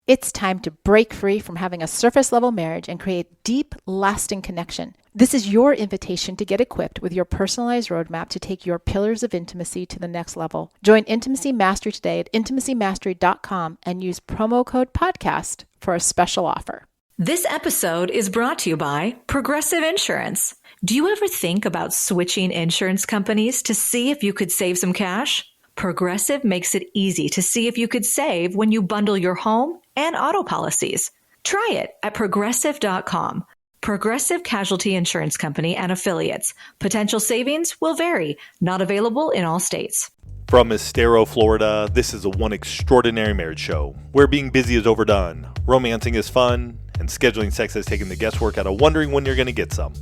It's time to break free from having a surface level marriage and create deep, lasting connection. This is your invitation to get equipped with your personalized roadmap to take your pillars of intimacy to the next level. Join Intimacy Mastery today at intimacymastery.com and use promo code podcast for a special offer. This episode is brought to you by Progressive Insurance. Do you ever think about switching insurance companies to see if you could save some cash? Progressive makes it easy to see if you could save when you bundle your home and auto policies. Try it at progressive.com. Progressive Casualty Insurance Company and Affiliates. Potential savings will vary. Not available in all states. From Estero, Florida, this is a One Extraordinary Marriage show, where being busy is overdone, romancing is fun, and scheduling sex has taken the guesswork out of wondering when you're going to get some.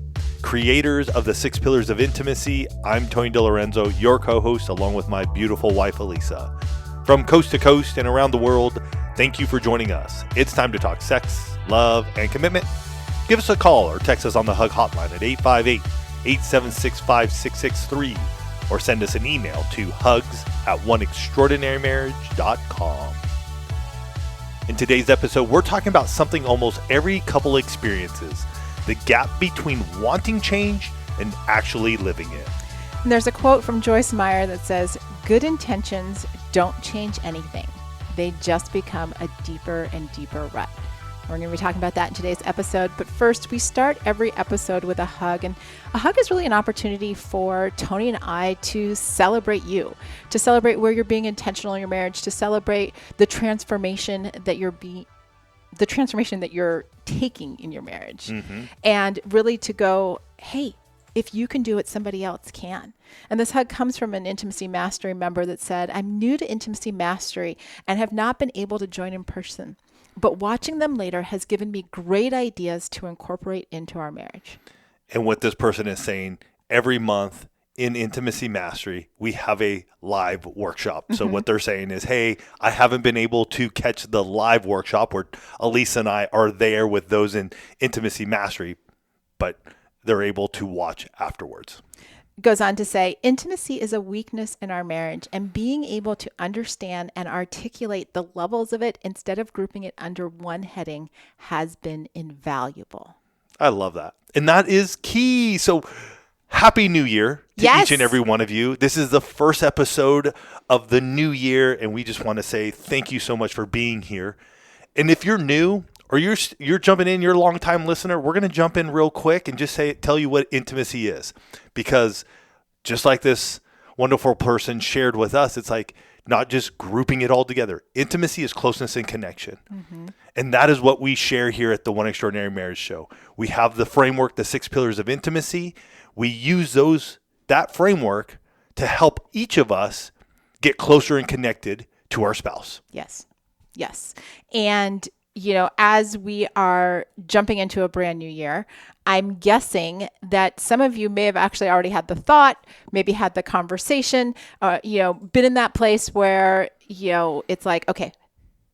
Creators of the 6 Pillars of Intimacy, I'm Tony DiLorenzo, your co-host, along with my beautiful wife, Elisa. From coast to coast and around the world, thank you for joining us. It's time to talk sex, love, and commitment. Give us a call or text us on the Hug Hotline at 858-876-5663 or send us an email to hugs@oneextraordinarymarriage.com. In today's episode, we're talking about something almost every couple experiences, the gap between wanting change and actually living it. And there's a quote from Joyce Meyer that says, "Good intentions don't change anything. They just become a deeper and deeper rut." We're going to be talking about that in today's episode. But first, we start every episode with a hug. And a hug is really an opportunity for Tony and I to celebrate you, to celebrate where you're being intentional in your marriage, to celebrate the transformation that you're taking in your marriage. And really to go, hey, if you can do it, somebody else can. And this hug comes from an Intimacy Mastery member that said, "I'm new to Intimacy Mastery and have not been able to join in person, but watching them later has given me great ideas to incorporate into our marriage." And what this person is saying, every month in Intimacy Mastery, we have a live workshop. So what they're saying is, hey, I haven't been able to catch the live workshop where Elisa and I are there with those in Intimacy Mastery, but they're able to watch afterwards. Goes on to say, intimacy is a weakness in our marriage, and being able to understand and articulate the levels of it instead of grouping it under one heading has been invaluable. I love that. And that is key. So Happy New Year to each and every one of you. This is the first episode of the new year, and we just want to say thank you so much for being here. And if you're new or you're jumping in, you're a long-time listener, we're going to jump in real quick and just tell you what intimacy is. Because just like this wonderful person shared with us, it's like not just grouping it all together. Intimacy is closeness and connection. And that is what we share here at the One Extraordinary Marriage Show. We have the framework, the 6 Pillars of Intimacy. We use that framework to help each of us get closer and connected to our spouse. Yes. And, as we are jumping into a brand new year, I'm guessing that some of you may have actually already had the thought, maybe had the conversation, been in that place where, it's like, okay,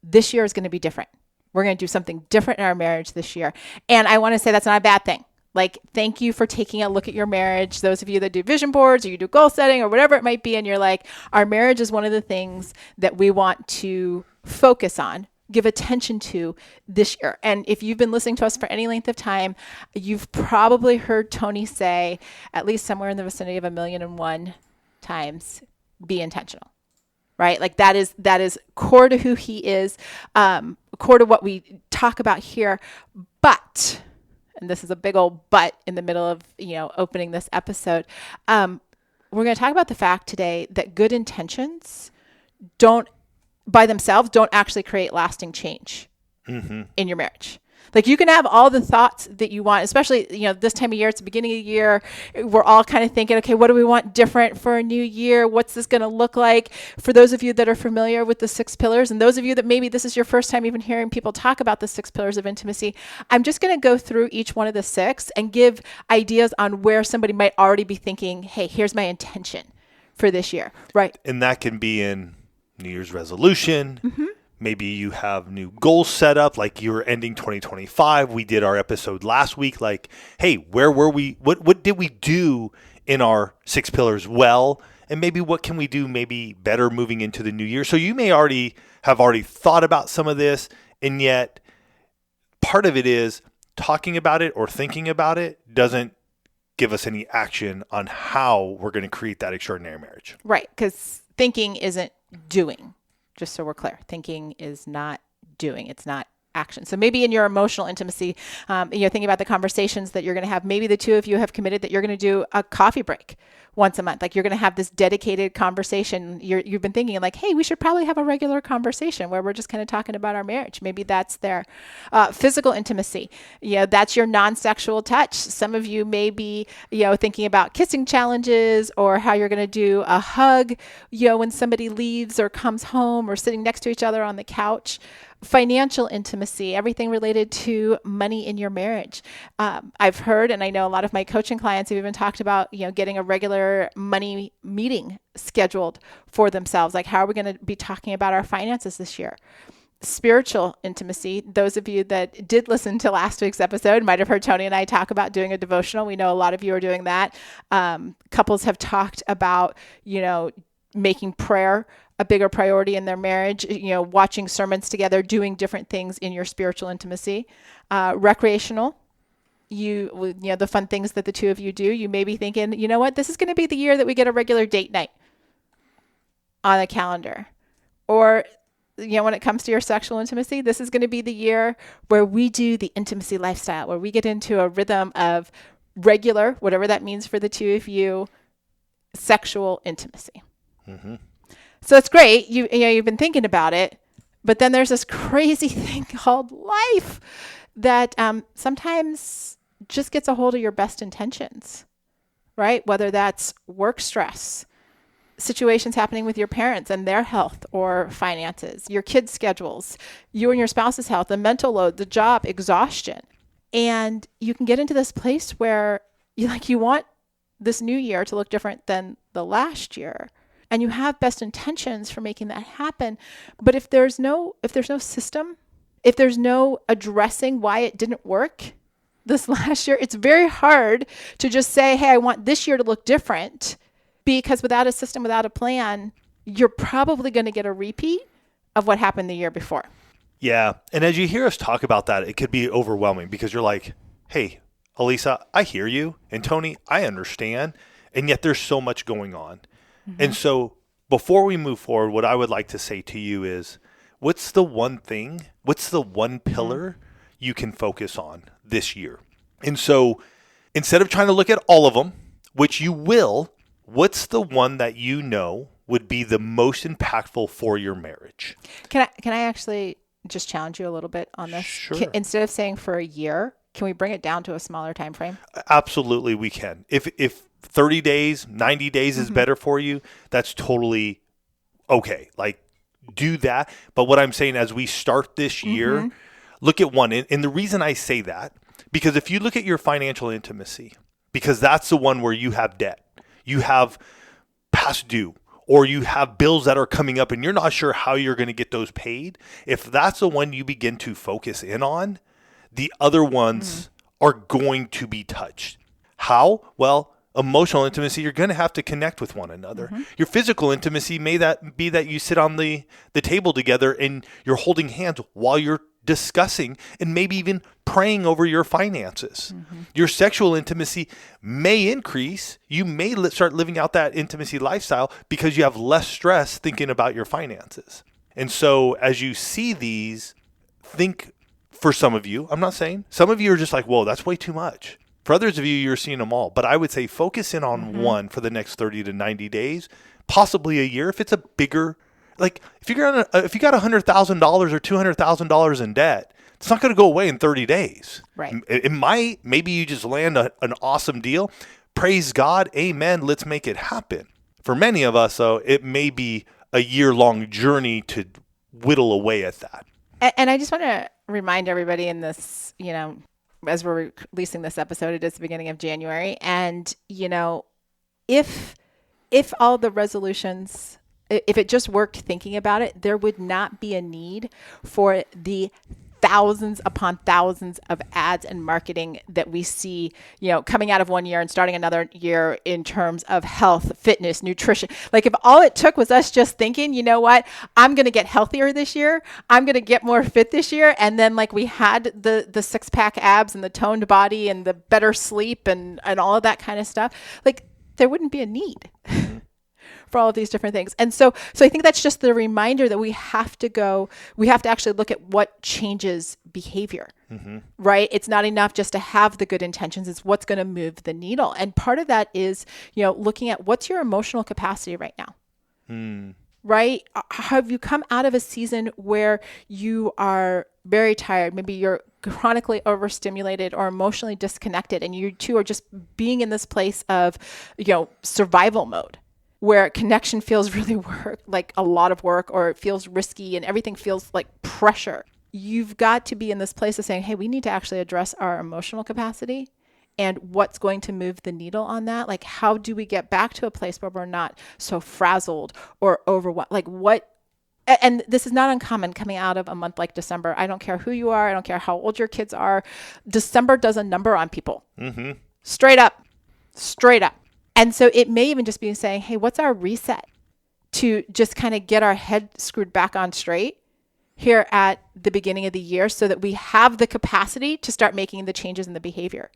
this year is going to be different. We're going to do something different in our marriage this year. And I want to say that's not a bad thing. Like, thank you for taking a look at your marriage. Those of you that do vision boards or you do goal setting or whatever it might be, and you're like, our marriage is one of the things that we want to focus on, give attention to this year. And if you've been listening to us for any length of time, you've probably heard Tony say at least somewhere in the vicinity of 1,000,001 times, be intentional, right? Like that is core to who he is, core to what we talk about here. But, and this is a big old but in the middle of, opening this episode, we're going to talk about the fact today that good intentions by themselves don't actually create lasting change in your marriage. Like, you can have all the thoughts that you want, especially, this time of year, it's the beginning of the year. We're all kind of thinking, okay, what do we want different for a new year? What's this going to look like? For those of you that are familiar with the 6 pillars, and those of you that maybe this is your first time even hearing people talk about the 6 pillars of intimacy, I'm just going to go through each one of the 6 and give ideas on where somebody might already be thinking, hey, here's my intention for this year, right? And that can be in New Year's resolution. Maybe you have new goals set up, like you're ending 2025. We did our episode last week, like, hey, where were we? What did we do in our 6 pillars well? And maybe what can we do maybe better moving into the new year? So you may have already thought about some of this, And yet part of it is talking about it or thinking about it doesn't give us any action on how we're going to create that extraordinary marriage. Right. Because thinking isn't doing, just so we're clear. Thinking is not doing. It's not action. So maybe in your emotional intimacy, thinking about the conversations that you're going to have, maybe the two of you have committed that you're going to do a coffee break once a month. Like you're going to have this dedicated conversation. You've been thinking like, hey, we should probably have a regular conversation where we're just kind of talking about our marriage. Maybe that's their physical intimacy. That's your non-sexual touch. Some of you may be, thinking about kissing challenges or how you're going to do a hug, when somebody leaves or comes home or sitting next to each other on the couch. Financial intimacy, everything related to money in your marriage. I've heard, and I know a lot of my coaching clients have even talked about, getting a regular money meeting scheduled for themselves. Like, how are we going to be talking about our finances this year? Spiritual intimacy. Those of you that did listen to last week's episode might have heard Tony and I talk about doing a devotional. We know a lot of you are doing that. Couples have talked about, making prayer a bigger priority in their marriage, watching sermons together, doing different things in your spiritual intimacy. Recreational, the fun things that the two of you do, you may be thinking, you know what, this is going to be the year that we get a regular date night on a calendar. Or, when it comes to your sexual intimacy, this is going to be the year where we do the intimacy lifestyle, where we get into a rhythm of regular, whatever that means for the two of you, sexual intimacy. Mm-hmm. So it's great. You've been thinking about it, but then there's this crazy thing called life that sometimes just gets a hold of your best intentions, right? Whether that's work stress, situations happening with your parents and their health or finances, your kids' schedules, you and your spouse's health, the mental load, the job, exhaustion. And you can get into this place where you want this new year to look different than the last year. And you have best intentions for making that happen. But if there's no system, if there's no addressing why it didn't work this last year, it's very hard to just say, hey, I want this year to look different, because without a system, without a plan, you're probably going to get a repeat of what happened the year before. Yeah. And as you hear us talk about that, it could be overwhelming because you're like, hey, Elisa, I hear you. And Tony, I understand. And yet there's so much going on. Mm-hmm. And so before we move forward, what I would like to say to you is, what's the one pillar you can focus on this year? And so instead of trying to look at all of them, which you will, what's the one that would be the most impactful for your marriage? Can I actually just challenge you a little bit on this? Sure. Instead of saying for a year, can we bring it down to a smaller time frame? Absolutely, we can. If 30 days, 90 days is better for you, that's totally okay. Like, do that. But what I'm saying, as we start this year, look at one. And the reason I say that, because if you look at your financial intimacy, because that's the one where you have debt, you have past due, or you have bills that are coming up and you're not sure how you're going to get those paid. If that's the one you begin to focus in on, the other ones are going to be touched. How? Well, emotional intimacy, you're going to have to connect with one another. Your physical intimacy may be that you sit on the table together and you're holding hands while you're discussing and maybe even praying over your finances. Your sexual intimacy may increase. You may start living out that intimacy lifestyle because you have less stress thinking about your finances. And so as you see these, think, for some of you, I'm not saying, some of you are just like, whoa, that's way too much. For others of you, you're seeing them all. But I would say focus in on one for the next 30 to 90 days, possibly a year. If it's a bigger, like if you got $100,000 or $200,000 in debt, it's not going to go away in 30 days. Right. It might. Maybe you just land an awesome deal. Praise God. Amen. Let's make it happen. For many of us, though, it may be a year-long journey to whittle away at that. And I just want to remind everybody in this, as we're releasing this episode, it is the beginning of January. And, if all the resolutions, if it just worked thinking about it, there would not be a need for the thousands upon thousands of ads and marketing that we see, coming out of one year and starting another year in terms of health, fitness, nutrition. Like if all it took was us just thinking, you know what, I'm going to get healthier this year. I'm going to get more fit this year. And then like we had the six pack abs and the toned body and the better sleep and all of that kind of stuff. Like there wouldn't be a need for all of these different things. And so I think that's just the reminder that we have to actually look at what changes behavior, right? It's not enough just to have the good intentions. It's what's going to move the needle. And part of that is, looking at what's your emotional capacity right now, right? Have you come out of a season where you are very tired? Maybe you're chronically overstimulated or emotionally disconnected, and you two are just being in this place of, survival mode, where connection feels really like a lot of work, or it feels risky and everything feels like pressure. You've got to be in this place of saying, hey, we need to actually address our emotional capacity and what's going to move the needle on that. Like, how do we get back to a place where we're not so frazzled or overwhelmed? Like and this is not uncommon coming out of a month like December. I don't care who you are. I don't care how old your kids are. December does a number on people. Straight up. And so it may even just be saying, hey, what's our reset to just kind of get our head screwed back on straight here at the beginning of the year so that we have the capacity to start making the changes in the behavior.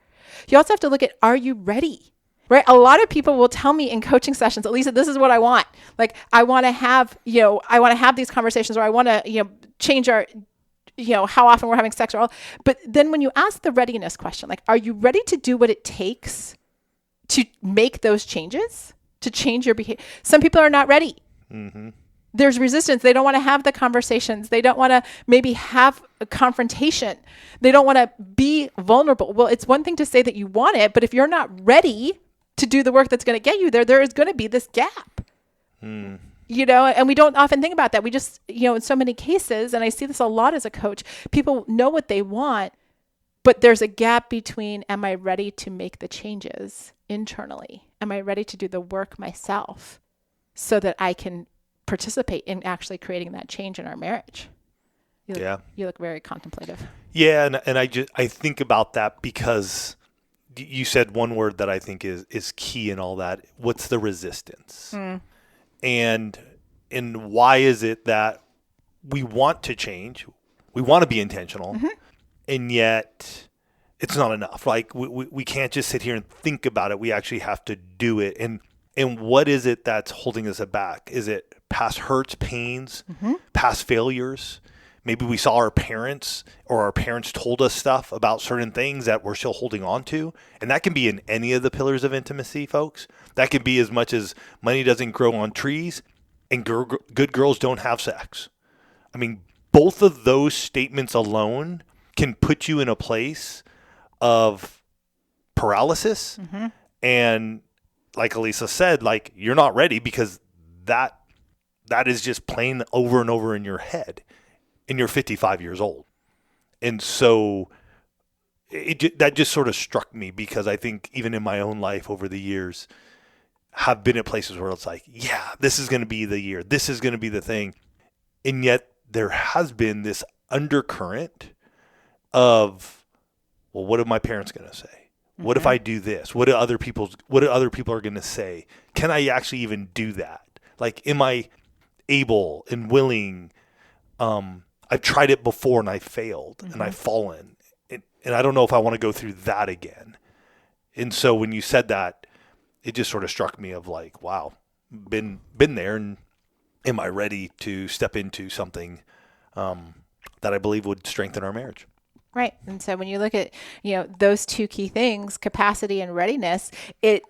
You also have to look at, are you ready? Right? A lot of people will tell me in coaching sessions, Elisa, this is what I want. Like, I want to have, these conversations, or I want to, change our, how often we're having sex, but then when you ask the readiness question, like, are you ready to do what it takes to make those changes, to change your behavior? Some people are not ready. There's resistance. They don't want to have the conversations. They don't want to maybe have a confrontation. They don't want to be vulnerable. Well, it's one thing to say that you want it, but if you're not ready to do the work that's going to get you there is going to be this gap. And we don't often think about that. We just, in so many cases, and I see this a lot as a coach, people know what they want, but there's a gap between, am I ready to make the changes internally? Am I ready to do the work myself so that I can participate in actually creating that change in our marriage? You look very contemplative. Yeah, and I think about that because you said one word that I think is key in all that. What's the resistance? And why is it that we want to change? We want to be intentional. And yet it's not enough. Like we can't just sit here and think about it. We actually have to do it. And what is it that's holding us back? Is it past hurts, pains, past failures? Maybe we saw our parents, or our parents told us stuff about certain things that we're still holding on to. And that can be in any of the pillars of intimacy, folks. That can be as much as money doesn't grow on trees and good girls don't have sex. I mean, both of those statements alone can put you in a place of paralysis. And like Elisa said, like, you're not ready because that is just playing over and over in your head, and you're 55 years old. And so that just sort of struck me, because I think even in my own life over the years, have been at places where it's like, yeah, this is going to be the year. This is going to be the thing. And yet there has been this undercurrent of, well, what are my parents going to say? What if I do this? What are other people are going to say? Can I actually even do that? Like, am I able and willing? I've tried it before and I failed and I've fallen. And I don't know if I want to go through that again. And so when you said that, it just sort of struck me of like, wow, been there. And am I ready to step into something that I believe would strengthen our marriage? Right. And so when you look at, those two key things, capacity and readiness, it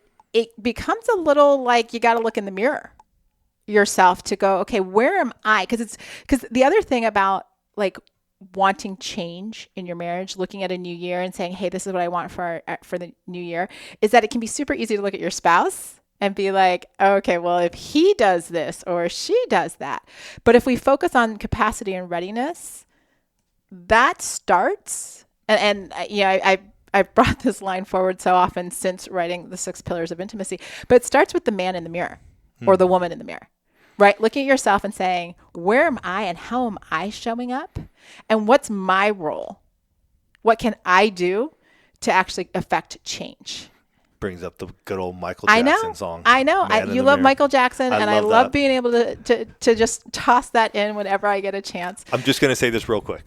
becomes a little like you got to look in the mirror yourself to go, okay, where am I? Because the other thing about like wanting change in your marriage, looking at a new year and saying, hey, this is what I want for the new year, is that it can be super easy to look at your spouse and be like, okay, well, if he does this or she does that. But if we focus on capacity and readiness, that starts, and I've brought this line forward so often since writing the 6 Pillars of Intimacy, but it starts with the man in the mirror or the woman in the mirror, right? Looking at yourself and saying, where am I and how am I showing up? And what's my role? What can I do to actually affect change? Brings up the good old Michael Jackson song. I know. You love Michael Jackson, and I love being able to just toss that in whenever I get a chance. I'm just going to say this real quick.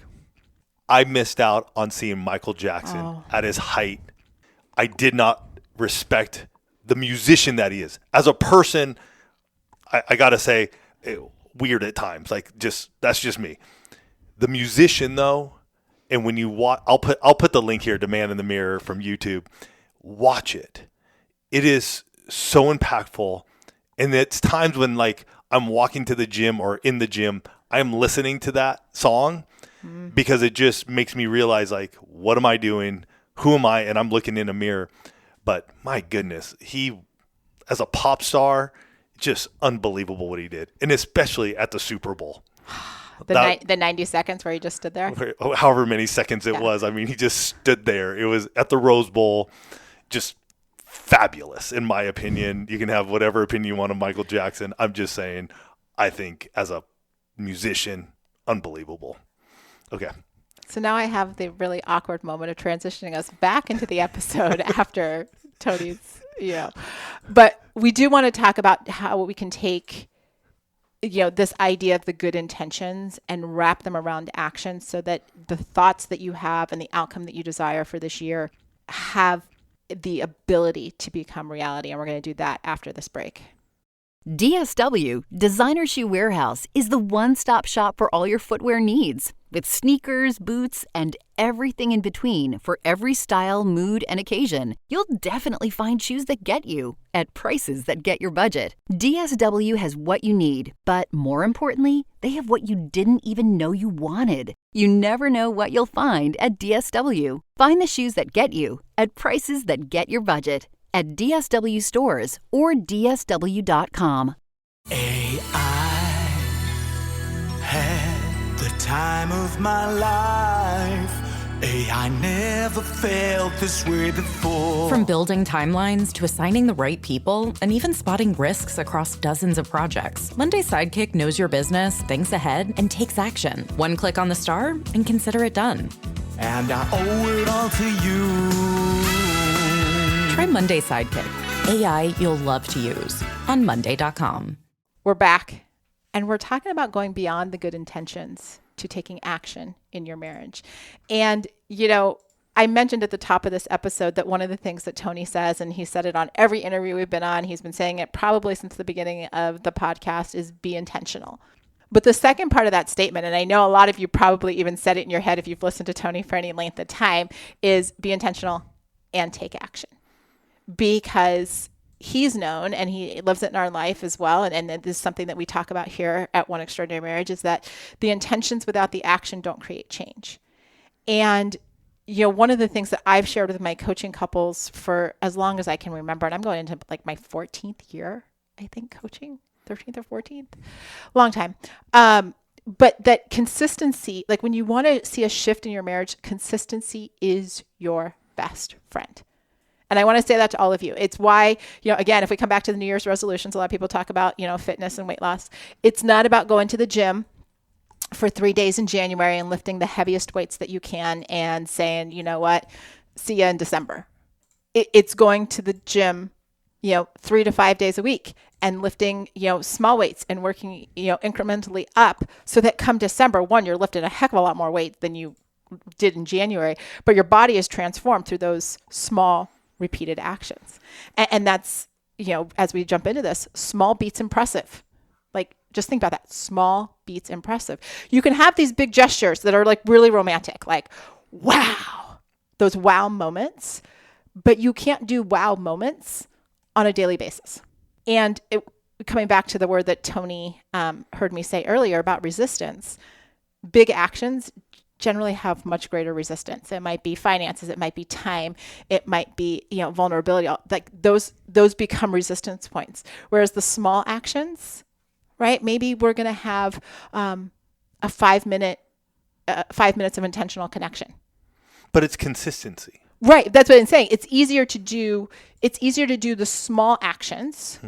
I missed out on seeing Michael Jackson at his height. I did not respect the musician that he is. As a person, I got to say, weird at times. That's just me. The musician, though, and when you watch, I'll put the link here to Man in the Mirror from YouTube. Watch it. It is so impactful. And it's times when I'm walking to the gym or in the gym, I'm listening to that song because it just makes me realize what am I doing? Who am I? And I'm looking in a mirror. But my goodness, he, as a pop star, just unbelievable what he did. And especially at the Super Bowl. The 90 seconds where he just stood there? However many seconds it was. I mean, he just stood there. It was at the Rose Bowl. Just fabulous, in my opinion. You can have whatever opinion you want of Michael Jackson. I'm just saying, I think as a musician, unbelievable. Okay. So now I have the really awkward moment of transitioning us back into the episode after Tony's, But we do want to talk about how we can take this idea of the good intentions and wrap them around action so that the thoughts that you have and the outcome that you desire for this year have the ability to become reality. And we're going to do that after this break. DSW, Designer Shoe Warehouse, is the one-stop shop for all your footwear needs. With sneakers, boots, and everything in between for every style, mood, and occasion, you'll definitely find shoes that get you at prices that get your budget. DSW has what you need, but more importantly, they have what you didn't even know you wanted. You never know what you'll find at DSW. Find the shoes that get you at prices that get your budget at DSW stores or DSW.com. I had the time of my life. I never felt this way before. From building timelines to assigning the right people and even spotting risks across dozens of projects, Monday Sidekick knows your business, thinks ahead, and takes action. One click on the star and consider it done. And I owe it all to you. Try Monday Sidekick, AI you'll love to use on Monday.com. We're back, and we're talking about going beyond the good intentions to taking action in your marriage. And, I mentioned at the top of this episode that one of the things that Tony says, and he said it on every interview we've been on, he's been saying it probably since the beginning of the podcast, is be intentional. But the second part of that statement, and I know a lot of you probably even said it in your head if you've listened to Tony for any length of time, is be intentional and take action. Because he's known, and he lives it in our life as well, and this is something that we talk about here at One Extraordinary Marriage, is that the intentions without the action don't create change. And one of the things that I've shared with my coaching couples for as long as I can remember, and I'm going into my 14th year, I think, coaching, 13th or 14th, long time. But that consistency, when you want to see a shift in your marriage, consistency is your best friend. And I want to say that to all of you. It's why, again, if we come back to the New Year's resolutions, a lot of people talk about, fitness and weight loss. It's not about going to the gym for 3 days in January and lifting the heaviest weights that you can and saying, you know what, see you in December. It's going to the gym, 3 to 5 days a week and lifting, small weights and working, incrementally up so that come December, one, you're lifting a heck of a lot more weight than you did in January, but your body is transformed through those small repeated actions. And that's, as we jump into this, small beats impressive. Just think about that. Small beats impressive. You can have these big gestures that are really romantic, wow, those wow moments, but you can't do wow moments on a daily basis. And coming back to the word that Tony heard me say earlier about resistance, big actions generally have much greater resistance. It might be finances, it might be time, it might be, vulnerability. Those become resistance points. Whereas the small actions, right? Maybe we're going to have a 5 minutes of intentional connection. But it's consistency. Right. That's what I'm saying. It's easier to do the small actions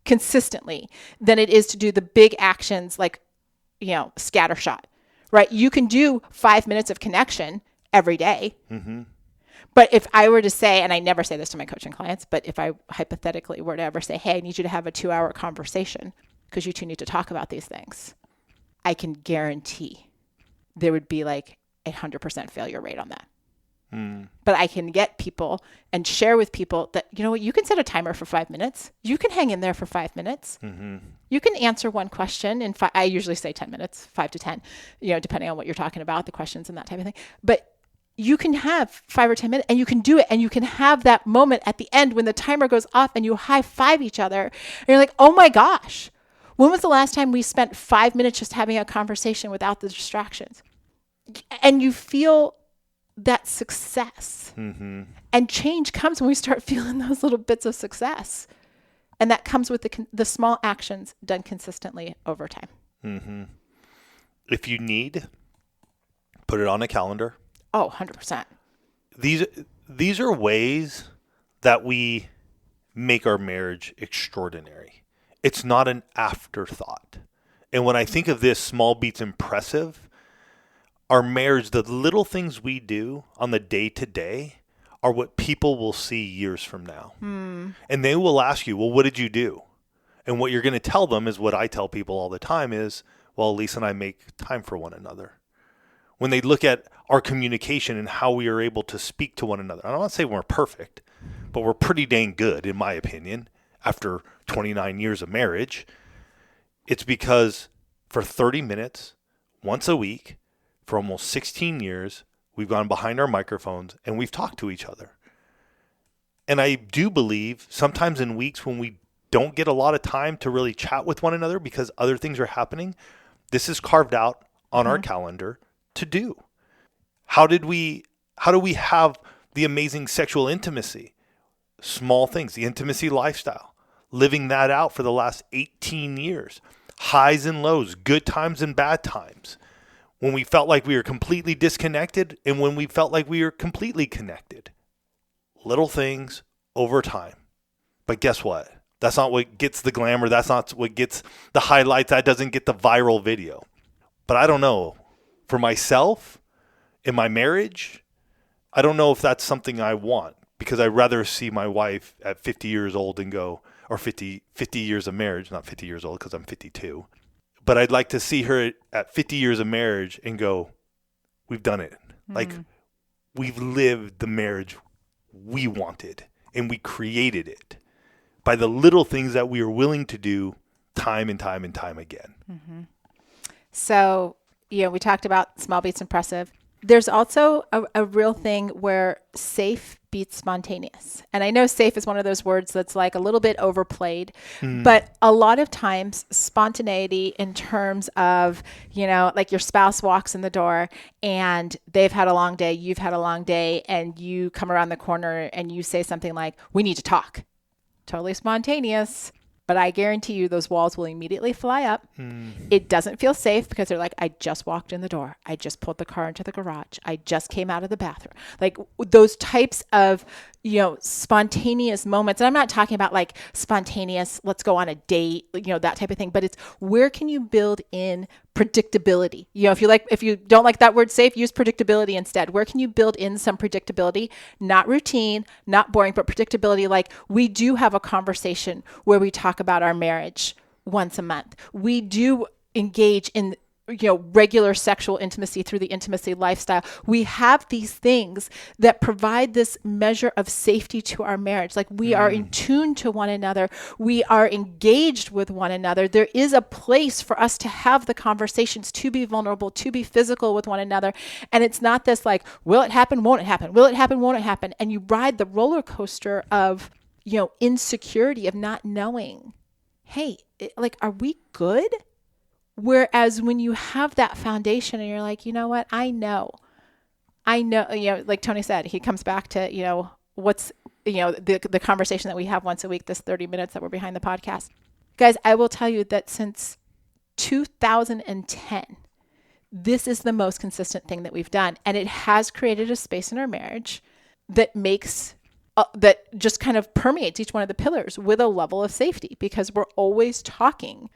consistently than it is to do the big actions like, scattershot, right? You can do 5 minutes of connection every day. Mm-hmm. But if I were to say, and I never say this to my coaching clients, but if I hypothetically were to ever say, hey, I need you to have a 2-hour conversation because you two need to talk about these things, I can guarantee there would be like 100% failure rate on that. But I can get people and share with people that, you can set a timer for 5 minutes. You can hang in there for 5 minutes. Mm-hmm. You can answer one question in I usually say 10 minutes, 5 to 10, depending on what you're talking about, the questions and that type of thing. But you can have 5 or 10 minutes and you can do it. And you can have that moment at the end when the timer goes off and you high five each other. And you're like, oh my gosh, when was the last time we spent 5 minutes just having a conversation without the distractions? And you feel that success. Mm-hmm. And change comes when we start feeling those little bits of success. And that comes with the small actions done consistently over time. Mm-hmm. If you need, put it on a calendar. Oh, 100%. These are ways that we make our marriage extraordinary. It's not an afterthought. And when I think of this, small beats impressive, our marriage, the little things we do on the day-to-day are what people will see years from now. And they will ask you, well, what did you do? And what you're going to tell them is what I tell people all the time is, well, Lisa and I make time for one another. When they look at our communication and how we are able to speak to one another, I don't want to say we're perfect, but we're pretty dang good, in my opinion, after 29 years of marriage. It's because for 30 minutes, once a week, for almost 16 years, we've gone behind our microphones and we've talked to each other. And I do believe sometimes in weeks when we don't get a lot of time to really chat with one another because other things are happening, this is carved out on our calendar to do. How do we have the amazing sexual intimacy? Small things, the intimacy lifestyle, living that out for the last 18 years, highs and lows, good times and bad times. When we felt like we were completely disconnected and when we felt like we were completely connected. Little things over time. But guess what? That's not what gets the glamour. That's not what gets the highlights. That doesn't get the viral video. But I don't know. For myself, in my marriage, I don't know if that's something I want because I'd rather see my wife at 50 years old and go, or 50 years of marriage, not 50 years old because I'm 52. But I'd like to see her at 50 years of marriage and go, we've done it. Like, we've lived the marriage we wanted, and we created it by the little things that we were willing to do time and time and time again. Mm-hmm. So, we talked about small beats impressive. There's also a real thing where safe beats spontaneous. And I know safe is one of those words that's like a little bit overplayed, but a lot of times spontaneity in terms of, like your spouse walks in the door and they've had a long day, you've had a long day, and you come around the corner and you say something like, we need to talk. Totally spontaneous. But I guarantee you those walls will immediately fly up. It doesn't feel safe because they're like, I just walked in the door. I just pulled the car into the garage. I just came out of the bathroom. Like those types of, spontaneous moments. And I'm not talking about like spontaneous, let's go on a date, that type of thing. But it's where can you build in predictability? If you don't like that word safe, use predictability instead. Where can you build in some predictability? Not routine, not boring, but predictability. Like we do have a conversation where we talk about our marriage once a month. We do engage in regular sexual intimacy through the intimacy lifestyle. We have these things that provide this measure of safety to our marriage. Like we are in tune to one another. We are engaged with one another. There is a place for us to have the conversations, to be vulnerable, to be physical with one another. And it's not this like, will it happen? Won't it happen? Will it happen? Won't it happen? And you ride the roller coaster of, insecurity of not knowing, hey, are we good? Whereas when you have that foundation and you're like, you know what, I know, like Tony said, he comes back to, what's, the conversation that we have once a week, this 30 minutes that we're behind the podcast. Guys, I will tell you that since 2010, this is the most consistent thing that we've done. And it has created a space in our marriage that makes that just kind of permeates each one of the pillars with a level of safety, because we're always talking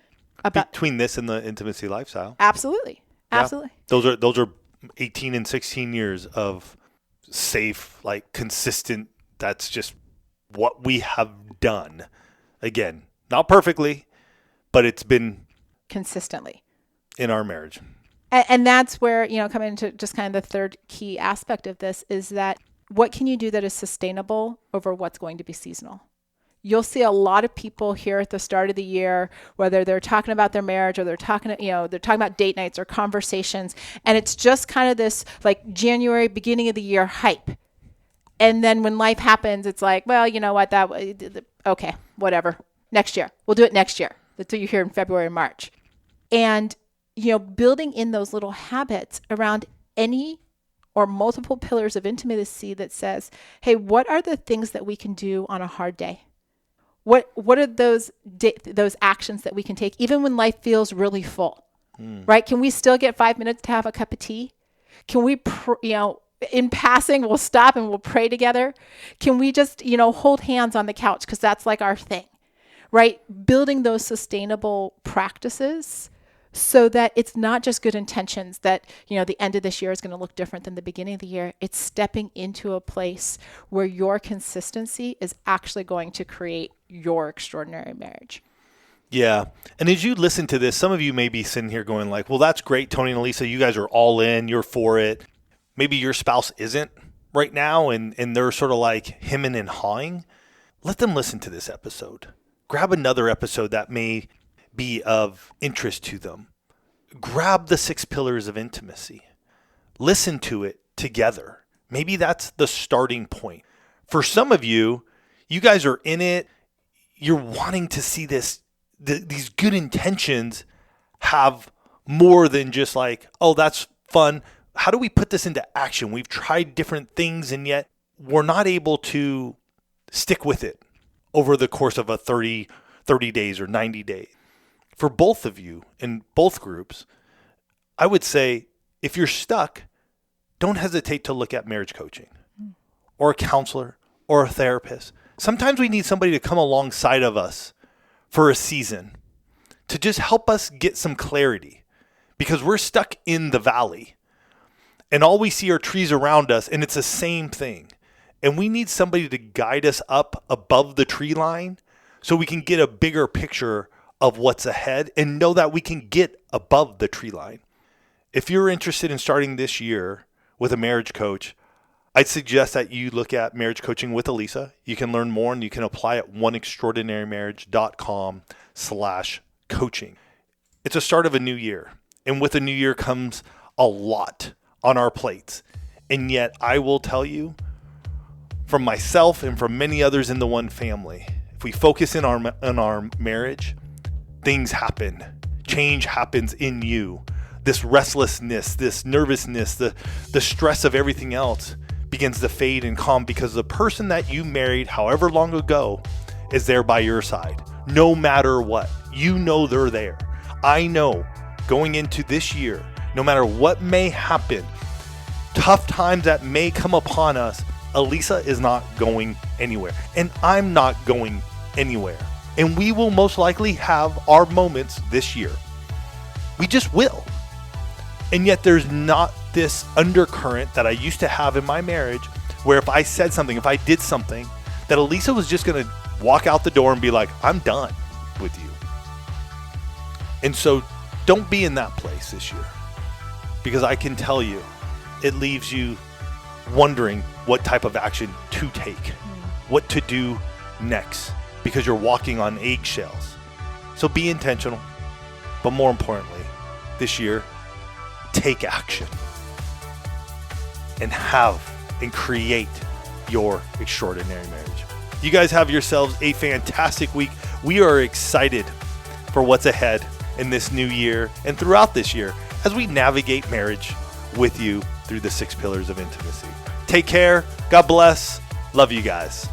about between this and the intimacy lifestyle. Absolutely. Yeah. Absolutely. Those are 18 and 16 years of safe, like consistent. That's just what we have done. Again, not perfectly, but it's been consistently in our marriage. And that's where, coming into just kind of the third key aspect of this is that what can you do that is sustainable over what's going to be seasonal? You'll see a lot of people here at the start of the year, whether they're talking about their marriage or they're talking about date nights or conversations. And it's just kind of this like January, beginning of the year hype. And then when life happens, it's like, well, you know what, okay, whatever. Next year. We'll do it next year. That's what you hear in February and March. And, building in those little habits around any or multiple pillars of intimacy that says, hey, what are the things that we can do on a hard day? What are those actions that we can take even when life feels really full, right? Can we still get 5 minutes to have a cup of tea? Can we, in passing, we'll stop and we'll pray together? Can we just, hold hands on the couch because that's like our thing, right? Building those sustainable practices so that it's not just good intentions that, the end of this year is going to look different than the beginning of the year. It's stepping into a place where your consistency is actually going to create your extraordinary marriage. Yeah. And as you listen to this, some of you may be sitting here going like, well, that's great, Tony and Elisa. You guys are all in. You're for it. Maybe your spouse isn't right now and they're sort of like hemming and hawing. Let them listen to this episode. Grab another episode that may be of interest to them. Grab the 6 pillars of intimacy. Listen to it together. Maybe that's the starting point. For some of you, you guys are in it. You're wanting to see these good intentions have more than just like, oh, that's fun. How do we put this into action? We've tried different things and yet we're not able to stick with it over the course of a 30 days or 90 days. For both of you in both groups, I would say if you're stuck, don't hesitate to look at marriage coaching or a counselor or a therapist. Sometimes we need somebody to come alongside of us for a season to just help us get some clarity because we're stuck in the valley and all we see are trees around us and it's the same thing. And we need somebody to guide us up above the tree line so we can get a bigger picture of what's ahead and know that we can get above the tree line. If you're interested in starting this year with a marriage coach, I'd suggest that you look at Marriage Coaching with Elisa. You can learn more and you can apply at oneextraordinarymarriage.com/coaching. It's a start of a new year. And with a new year comes a lot on our plates. And yet I will tell you from myself and from many others in the One family, if we focus in our marriage, things happen. Change happens in you. This restlessness, this nervousness, the stress of everything else begins to fade and calm because the person that you married however long ago is there by your side. No matter what, they're there. I know going into this year, no matter what may happen, tough times that may come upon us, Elisa is not going anywhere. And I'm not going anywhere. And we will most likely have our moments this year. We just will. And yet there's not this undercurrent that I used to have in my marriage where if I said something, if I did something, that Elisa was just going to walk out the door and be like, I'm done with you. And so don't be in that place this year because I can tell you it leaves you wondering what type of action to take, what to do next. Because you're walking on eggshells. So be intentional. But more importantly, this year, take action. And create your extraordinary marriage. You guys have yourselves a fantastic week. We are excited for what's ahead in this new year and throughout this year as we navigate marriage with you through the 6 pillars of intimacy. Take care. God bless. Love you guys.